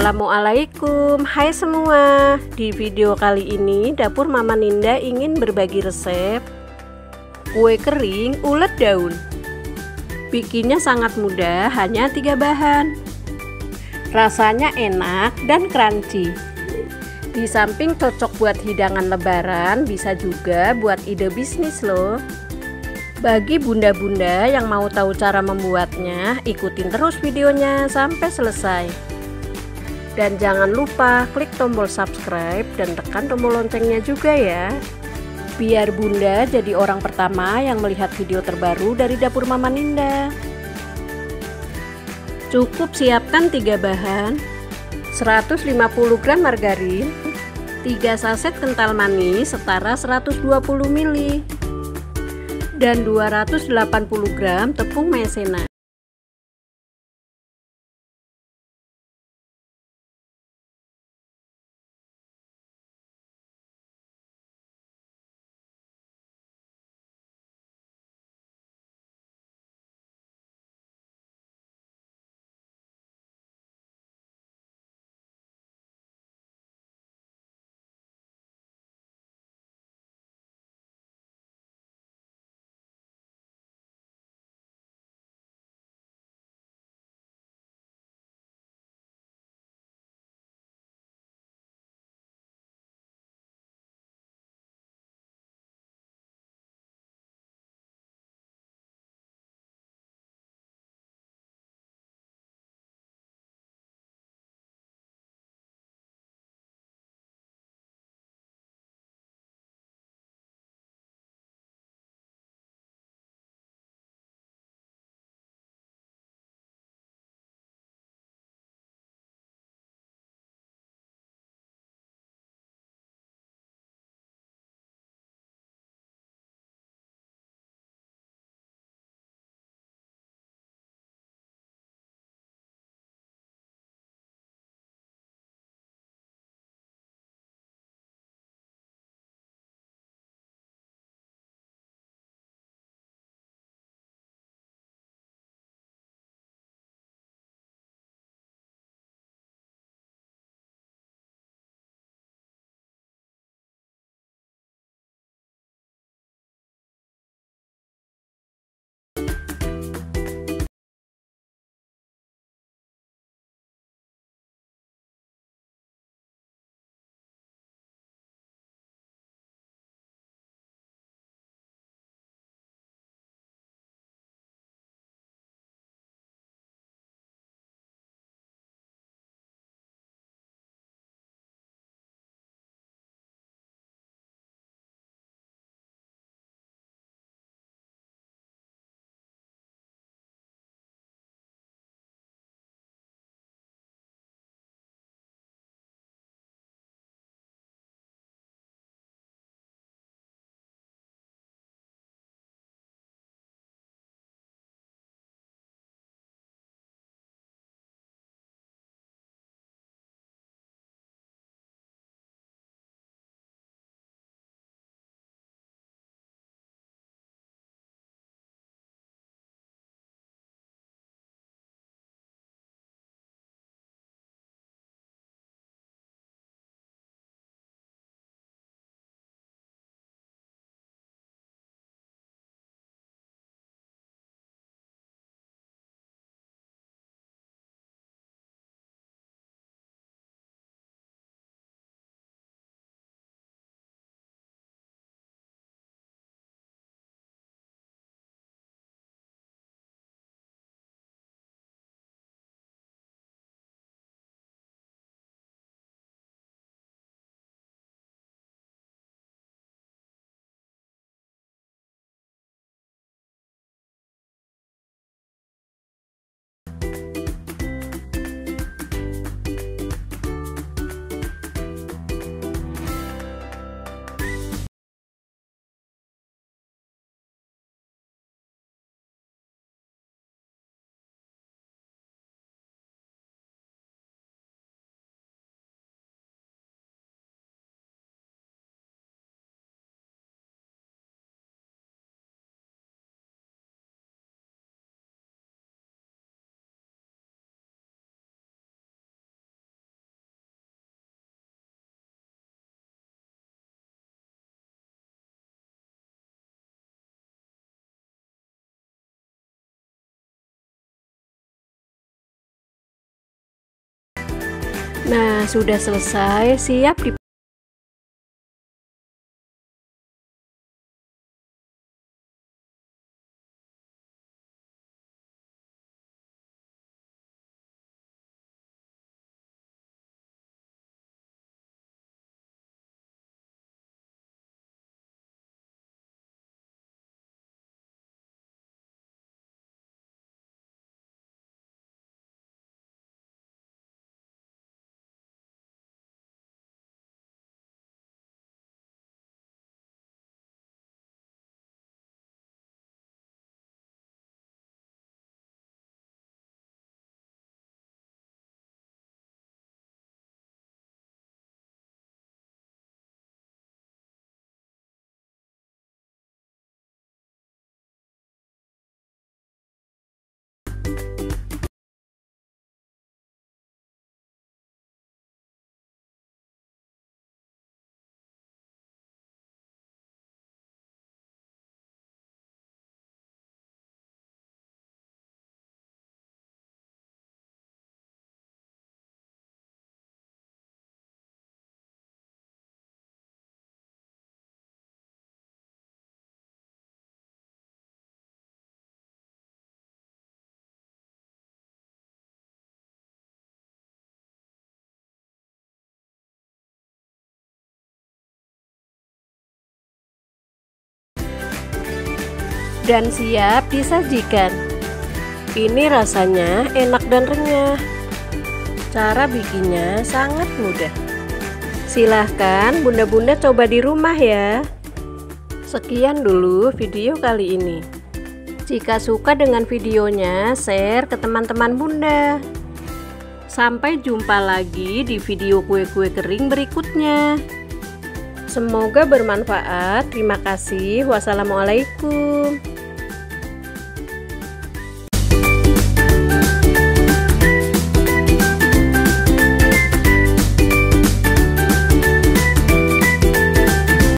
Assalamualaikum, hai semua. Di video kali ini dapur Mama Ninda ingin berbagi resep kue kering ulet daun. Bikinnya sangat mudah, hanya 3 bahan. Rasanya enak dan crunchy. Di samping cocok buat hidangan lebaran, bisa juga buat ide bisnis loh. Bagi bunda-bunda yang mau tahu cara membuatnya, ikutin terus videonya sampai selesai. Dan jangan lupa klik tombol subscribe dan tekan tombol loncengnya juga ya, biar bunda jadi orang pertama yang melihat video terbaru dari dapur Mama Ninda. Cukup siapkan 3 bahan: 150 gram margarin, 3 saset kental manis setara 120 ml, dan 280 gram tepung maizena. Nah, sudah selesai, siap di dan siap disajikan. Ini rasanya enak dan renyah. Cara bikinnya sangat mudah. Silahkan bunda-bunda coba di rumah ya. Sekian dulu video kali ini. Jika suka dengan videonya, share ke teman-teman bunda. Sampai jumpa lagi di video kue-kue kering berikutnya. Semoga bermanfaat. Terima kasih. Wassalamualaikum.